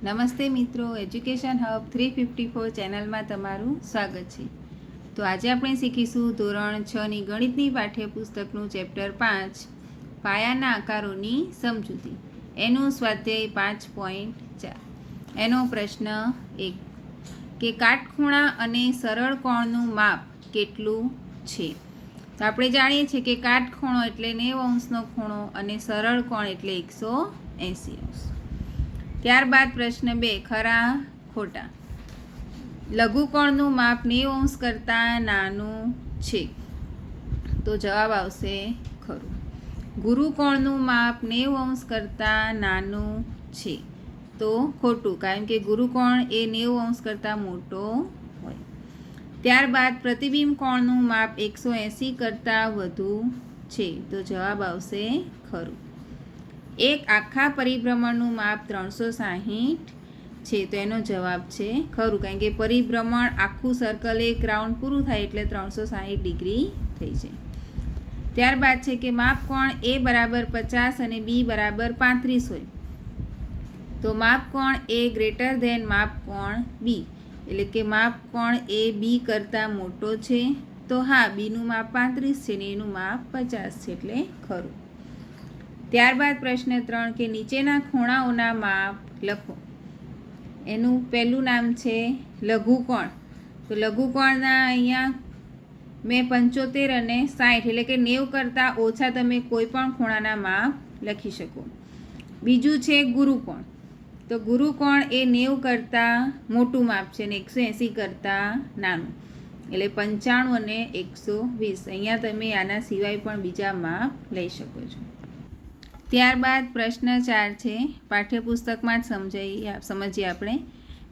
નમસ્તે મિત્રો, education hub 354 ચેનલમાં તમારું સ્વાગત છે. તો આજે આપણે શીખીશું ધોરણ 6ની ગણિતની પાઠ્યપુસ્તકનું ચેપ્ટર 5 પાયાના આકારોની સમજૂતી. એનું સ્વાધ્યાય 5.4. એનો પ્રશ્ન 1 કે કાટખૂણા અને સરળ કોણનું માપ કેટલું છે? તો આપણે જાણીએ છીએ કે કાટખૂણો એટલે 90 અંશનો ખૂણો અને સરળ કોણ એટલે 180 અંશ. ત્યારબાદ પ્રશ્ન 2 ખરા ખોટા. લઘુકોણનું માપ 90 અંશ કરતાં નાનું છે, તો જવાબ આવશે ખરું. ગુરુકોણનું માપ 90 અંશ કરતાં નાનું છે, તો ખોટું, કારણ કે ગુરુકોણ એ 90 અંશ કરતાં મોટો હોય. ત્યારબાદ પ્રતિબિંબ કોણનું માપ 180 કરતાં વધુ છે, તો જવાબ આવશે ખરું. એક આખા પરિભ્રમણનું માપ 360 છે, તો એનો જવાબ છે ખરું, કારણ કે પરિભ્રમણ આખું સર્કલ એક રાઉન્ડ પૂરું થાય એટલે 360 ડિગ્રી થઈ જાય. ત્યારબાદ છે કે માપ કોણ એ બરાબર 50 અને બી બરાબર 35 હોય, તો માપ કોણ એ ગ્રેટર ધેન માપ કોણ બી, એટલે કે માપ કોણ એ બી કરતાં મોટો છે, તો હા, બીનું માપ 35 છે ને એનું માપ 50 છે, એટલે ખરું. ત્યારબાદ પ્રશ્ન 3 કે નીચેના ખૂણાઓના માપ લખો. એનું પહેલું નામ છે લઘુકોણ. તો લઘુકોણના અહીંયા મેં 75 અને 60 એટલે કે 90 કરતાં ઓછા તમે કોઈ પણ ખૂણાના માપ લખી શકો. બીજું છે ગુરુકોણ. તો ગુરુકોણ એ 90 કરતાં મોટું માપ છે અને 180 કરતાં નાનું, એટલે 95 અને 120. અહીંયા તમે આના સિવાય પણ બીજા માપ લઈ શકો છો. ત્યારબાદ પ્રશ્ન 4 છે, પાઠ્યપુસ્તકમાં જ સમજીએ આપણે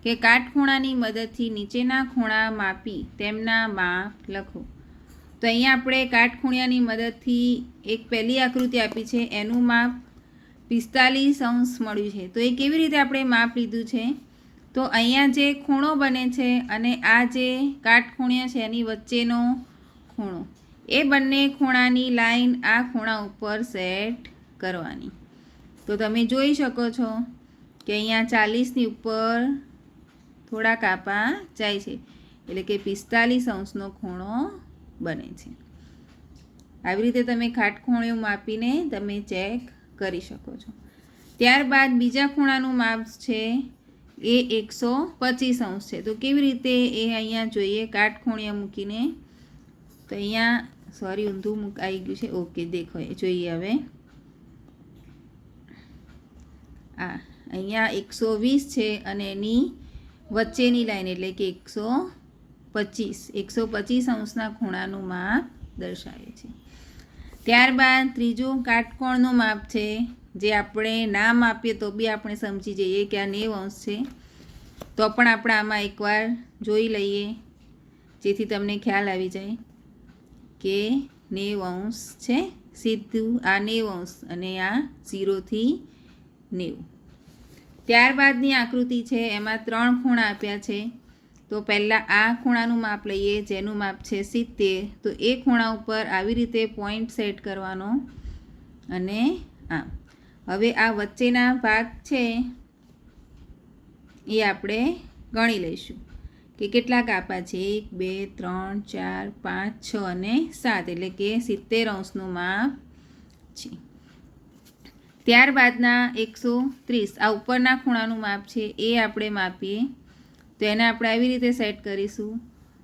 કે કાટખૂણાની મદદથી નીચેના ખૂણા માપી તેમના માપ લખો. તો અહીંયા આપણે કાટખૂણાની મદદથી એક પહેલી આકૃતિ આપી છે, એનું માપ 45 અંશ મળ્યું છે. તો એ કેવી રીતે આપણે માપ લીધું છે? તો અહીંયા જે ખૂણો બને છે અને આ જે કાટખૂણ્ય છે એની વચ્ચેનો ખૂણો, એ બંને ખૂણાની લાઈન આ ખૂણા ઉપર સેટ કરવાની. તો તમે જોઈ શકો છો કે અહીંયા 40ની ઉપર થોડા કાપા જાય છે, એટલે કે 45 અંશનો ખૂણો બને છે. આવી રીતે તમે કાટખૂણો માપીને તમે ચેક કરી શકો છો. ત્યારબાદ બીજા ખૂણાનું માપ છે એ 125 અંશ છે. તો કેવી રીતે એ અહીંયા જોઈએ કાટખૂણિયા મૂકીને. તો અહીંયા ઊંધું આવી ગયું છે, ઓકે, દેખો જોઈએ હવે. અહીંયા 120 છે અને એની વચ્ચેની લાઈન એટલે કે 125 અંશના ખૂણાનું માપ દર્શાવે છે. ત્યારબાદ ત્રીજું કાટકોણનું માપ છે, જે આપણે નામ આપીએ તો બી આપણે સમજી જઈએ કે આ 90 અંશ છે, તો પણ આપણે આમાં એકવાર જોઈ લઈએ જેથી તમને ખ્યાલ આવી જાય કે 90 અંશ છે. સીધું આ 90 અંશ અને આ 0 થી 90. ત્યારબાદની આકૃતિ છે, એમાં 3 ખૂણા આપ્યા છે. તો પહેલાં આ ખૂણાનું માપ લઈએ જેનું માપ છે 70. તો એ ખૂણા ઉપર આવી રીતે પોઈન્ટ સેટ કરવાનો અને હવે આ વચ્ચેના ભાગ છે એ આપણે ગણી લઈશું કે કેટલા કાપા છે, 1 2 3 4 5 6 અને 7, એટલે કે 70 અંશનું માપ છે. ત્યારબાદના 130 આ ઉપરના ખૂણાનું માપ છે, એ આપણે માપીએ. તો એને આપણે આવી રીતે સેટ કરીશું,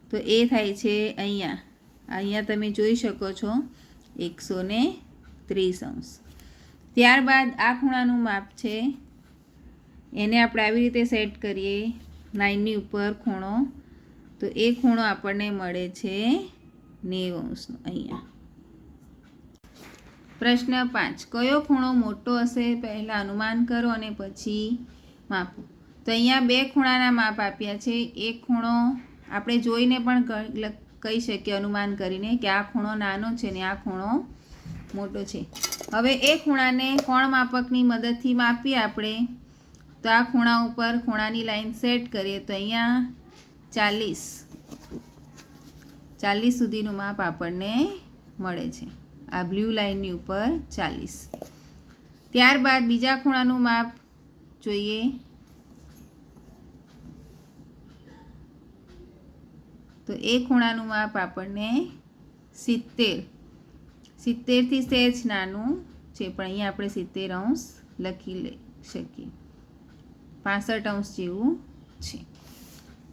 તો એ થાય છે અહીંયા તમે જોઈ શકો છો 130 અંશ. ત્યારબાદ આ ખૂણાનું માપ છે, એને આપણે આવી રીતે સેટ કરીએ 9ની ઉપર ખૂણો, તો એ ખૂણો આપણને મળે છે 90 અંશનો અહીંયા. પ્રશ્ન 5 કયો ખૂણો મોટો હશે પહેલાં અનુમાન કરો અને પછી માપો. તો અહીંયા 2 ખૂણાના માપ આપ્યા છે. એક ખૂણો આપણે જોઈને પણ કહી શકીએ અનુમાન કરીને કે આ ખૂણો નાનો છે ને આ ખૂણો મોટો છે. હવે એ ખૂણાને કોણ માપકની મદદથી માપીએ આપણે. તો આ ખૂણા ઉપર ખૂણાની લાઈન સેટ કરીએ તો અહીંયા 40 સુધીનું માપ આપણને મળે છે. આ બ્લુ લાઈનની ઉપર 40. ત્યારબાદ બીજા ખૂણાનું માપ જોઈએ તો એ ખૂણાનું માપ આપણને 70થી સહેજ નાનું છે, પણ અહીંયા આપણે 70 અંશ લખી શકીએ, 65 અંશ જેવું છે.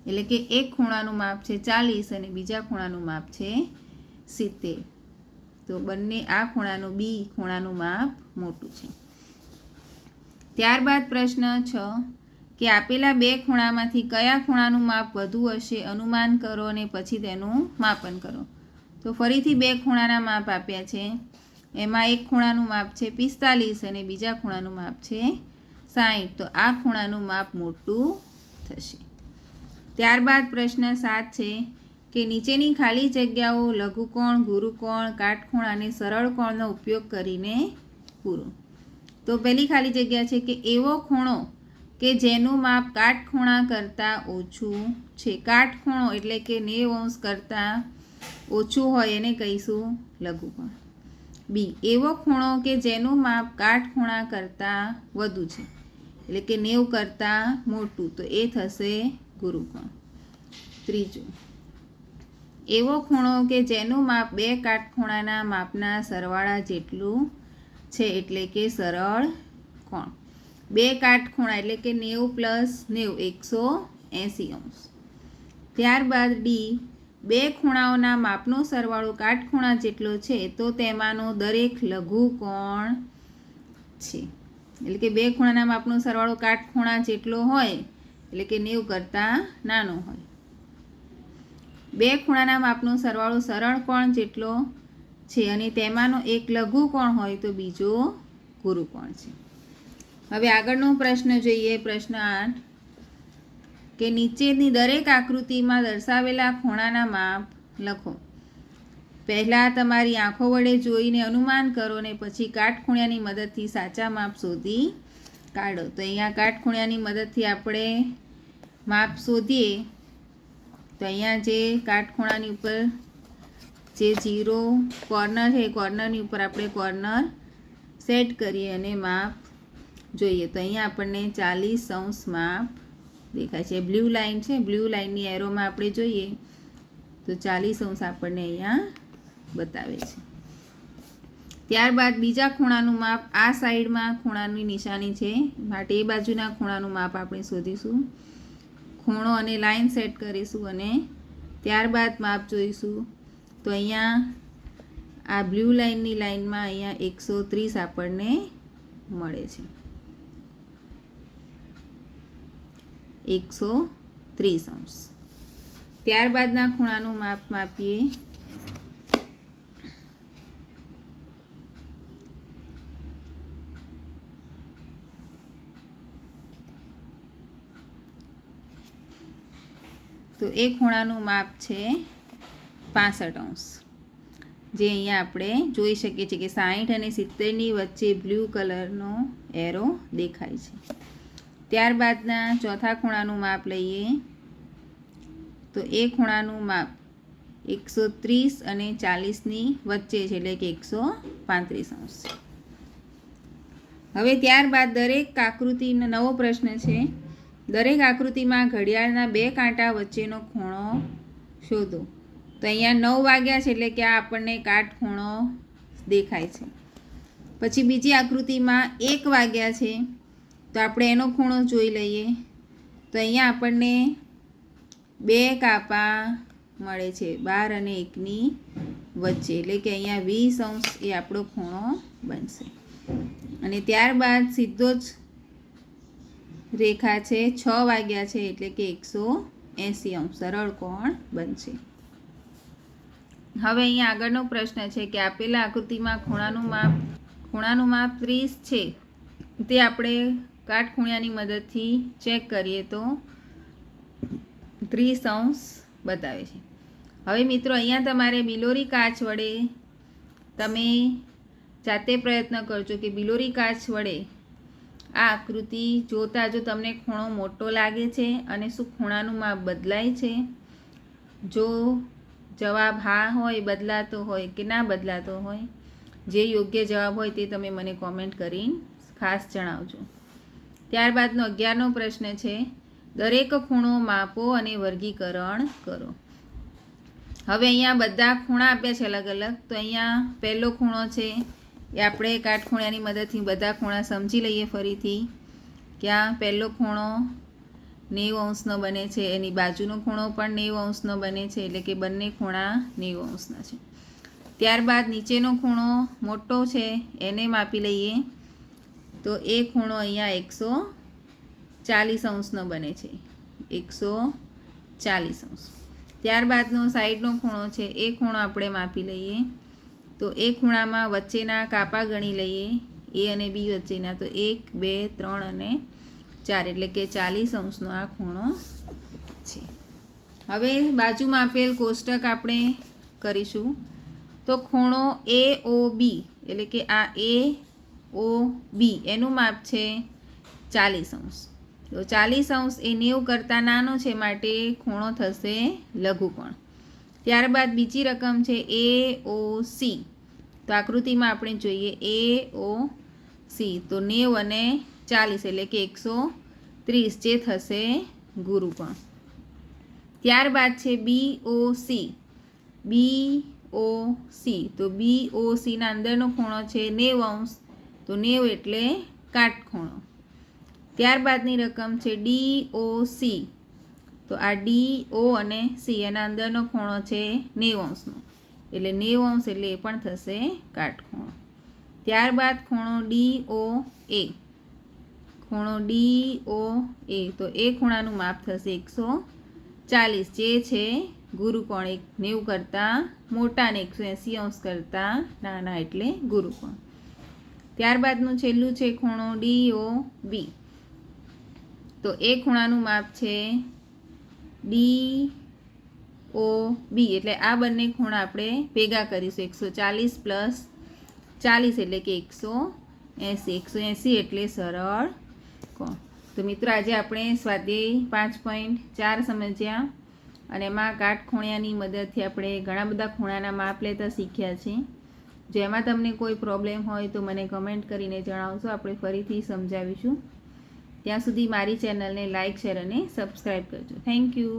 એટલે કે એક ખૂણાનું માપ છે 40 અને બીજા ખૂણાનું માપ છે 70. તો બંને આ ખૂણાનું બી ખૂણાનું માપ મોટું છે. ત્યારબાદ પ્રશ્ન 6 કે આપેલા બે ખૂણામાંથી કયા ખૂણાનું માપ વધુ હશે અનુમાન કરો અને પછી તેનું માપન કરો. તો ફરીથી બે ખૂણાના માપ આપ્યા છે. એમાં એક ખૂણાનું માપ છે 45 અને બીજા ખૂણાનું માપ છે 60. તો આ ખૂણાનું માપ મોટું થશે. ત્યારબાદ પ્રશ્ન 7 છે કે નીચેની ખાલી જગ્યાઓ લઘુકોણ, ગુરુકોણ, કાટખૂણ અને સરળ કોણનો ઉપયોગ કરીને પૂરો. તો પહેલી ખાલી જગ્યા છે કે એવો ખૂણો કે જેનું માપ કાટખૂણા કરતાં ઓછું છે. કાટખૂણો એટલે કે 90 અંશ કરતાં ઓછું હોય એને કહીશું લઘુકોણ. બી એવો ખૂણો કે જેનું માપ કાટખૂણા કરતાં વધુ છે એટલે કે 90 કરતાં મોટું, તો એ થશે ગુરુકોણ. ત્રીજું, એવો ખૂણો કે જેનું માપ બે કાટખૂણાના માપના સરવાળા જેટલું છે એટલે કે સરળ કોણ. બે કાટખૂણા એટલે કે 90 + 90 180 અંશ. ત્યારબાદ ડી, બે ખૂણાઓના માપનો સરવાળો કાટખૂણા જેટલો છે તો તેમાંનો દરેક લઘુકોણ છે. એટલે કે બે ખૂણાના માપનો સરવાળો કાટખૂણા જેટલો હોય એટલે કે 90 કરતાં નાનો હોય. બે ખૂણાના માપનો સરવાળો સરળ કોણ જેટલો છે અને તેમાંનો એક લઘુકોણ હોય તો બીજો ગુરુકોણ છે. હવે આગળનો પ્રશ્ન જોઈએ, પ્રશ્ન 8 કે નીચેની દરેક આકૃતિમાં દર્શાવેલા ખૂણાના માપ લખો. પહેલાં તમારી આંખો વડે જોઈને અનુમાન કરો અને પછી કાટખૂણાની મદદથી સાચા માપ શોધી કાઢો. તો અહીંયા કાટખૂણાની મદદથી આપણે માપ શોધીએ તો અહીંયા જે કાટખૂણાની ઉપર જે 0 કોર્નર છે કોર્નરની ઉપર આપણે કોર્નર સેટ કરીએ અને માપ જોઈએ તો અહીંયા આપણને 40 અંશ માપ દેખાય છે. બ્લુ લાઇન છે, બ્લુ લાઇનની એરોમાં આપણે જોઈએ તો 40 અંશ આપણને અહીંયા બતાવે છે. ત્યારબાદ બીજા ખૂણાનું માપ આ સાઈડમાં ખૂણાની નિશાની છે માટે એ બાજુના ખૂણાનું માપ આપણે શોધીશું. ખૂણો અને લાઈન સેટ કરીશું અને ત્યારબાદ માપ જોઈશું. તો અહીંયા આ બ્લુ લાઇનની લાઇનમાં અહીંયા 130 આપણને મળે છે. 130 અંશ. ત્યારબાદના ખૂણાનું માપ માપીએ. તો એ ખૂણાનું માપ છે 65 અંશ, જે અહીંયા આપણે જોઈ શકીએ છીએ કે 60 અને 70ની વચ્ચે બ્લુ કલરનો એરો દેખાય છે. ત્યારબાદના ચોથા ખૂણાનું માપ લઈએ તો એ ખૂણાનું માપ 130 અને 40ની વચ્ચે છે એટલે કે 135 અંશ. હવે ત્યારબાદ દરેક આકૃતિનો નવો પ્રશ્ન છે. દરેક આકૃતિમાં ઘડિયાળના બે કાંટા વચ્ચેનો ખૂણો શોધો. તો અહીંયા 9 વાગ્યા છે એટલે કે આ આપણને કાટખૂણો દેખાય છે. પછી બીજી આકૃતિમાં 1 વાગ્યા છે તો આપણે એનો ખૂણો જોઈ લઈએ. તો અહીંયા આપણને બે કાપા મળે છે 12 અને 1ની વચ્ચે એટલે કે અહીંયા 20 અંશ એ આપણો ખૂણો બનશે. અને ત્યારબાદ સીધો જ રેખા છે 6 વાગ્યા છે એટલે કે 180 અંશ સરળ કોણ બનશે. હવે અહીંયા આગળનો પ્રશ્ન છે કે આપેલા આકૃતિમાં ખૂણાનું માપ 30 છે તે આપણે કાટખૂણાની મદદથી ચેક કરીએ તો 30 અંશ બતાવે છે. હવે મિત્રો અહીંયા તમારે બિલોરી કાચ વડે તમે જાતે પ્રયત્ન કરજો કે બિલોરી કાચ વડે આ આકૃતિ જોતાં જો તમને ખૂણો મોટો લાગે છે અને શું ખૂણાનું માપ બદલાય છે. જો જવાબ હા હોય, બદલાતો હોય કે ના બદલાતો હોય, જે યોગ્ય જવાબ હોય તે તમે મને કોમેન્ટ કરીને ખાસ જણાવજો. ત્યારબાદનો 11મો પ્રશ્ન છે દરેક ખૂણો માપો અને વર્ગીકરણ કરો. હવે અહીંયા બધા ખૂણા આપ્યા છે અલગ અલગ. તો અહીંયા પહેલો ખૂણો છે એ આપણે કાટખૂણાની મદદથી બધા ખૂણા સમજી લઈએ ફરીથી. ક્યાં પહેલો ખૂણો 90 અંશનો બને છે, એની બાજુનો ખૂણો પણ 90 અંશનો બને છે, એટલે કે બંને ખૂણા 90 અંશના છે. ત્યારબાદ નીચેનો ખૂણો મોટો છે એને માપી લઈએ. તો એ ખૂણો અહીંયા 140 અંશનો બને છે, 140 અંશ. ત્યારબાદનો સાઈડનો ખૂણો છે એ ખૂણો આપણે માપી લઈએ. તો એ ખૂણામાં વચ્ચેના કાપા ગણી લઈએ, એ અને બી વચ્ચેના. તો 1 2 3 અને 4 એટલે કે 40 અંશનો આ ખૂણો છે. હવે બાજુમાં આપેલ કોષ્ટક આપણે કરીશું. તો ખૂણો AOB એટલે કે આ AOB એનું માપ છે 40 અંશ. તો 40 અંશ એ 90 કરતાં નાનો છે, માટે ખૂણો થશે લઘુકોણ. ત્યારબાદ બીજી રકમ છે AOC. તો આકૃતિમાં આપણે જોઈએ AOC. તો 90 અને 40 એટલે કે 130 જે થશે ગુરુકોણ. ત્યારબાદ છે BOC. BOC તો BOCના અંદરનો ખૂણો છે 90 અંશ. તો 90 એટલે કાટખૂણો. ત્યારબાદની રકમ છે DOC. તો આ DO અને C એના અંદરનો ખૂણો છે 90 અંશનો, એટલે 90 અંશ એટલે એ પણ થશે કાટખૂણો. ત્યારબાદ ખૂણો DOA. ખૂણો DOA તો એ ખૂણાનું માપ થશે 140 જે છે ગુરુકોણ. 90 કરતાં મોટા અને 180 અંશ કરતાં નાના એટલે ગુરુકોણ. ત્યારબાદનું છેલ્લું છે ખૂણો DOB. તો એ ખૂણાનું માપ છે DOB એટલે આ બંને ખૂણા આપણે ભેગા કરીશું. 140 પ્લસ 40 એટલે કે 180. 180 એટલે સરળ કોણ. તો મિત્રો આજે આપણે સ્વાધ્યાય 5.4 સમજ્યા અને એમાં કાટખૂણિયાની મદદથી આપણે ઘણા બધા ખૂણાના માપ લેતા શીખ્યા છે. જો એમાં તમને કોઈ પ્રોબ્લેમ હોય તો મને કમેન્ટ કરીને જણાવશો, આપણે ફરીથી સમજાવીશું. ત્યાં સુધી મારી ચેનલને લાઇક, શેર અને સબસ્ક્રાઈબ કરજો. Thank you.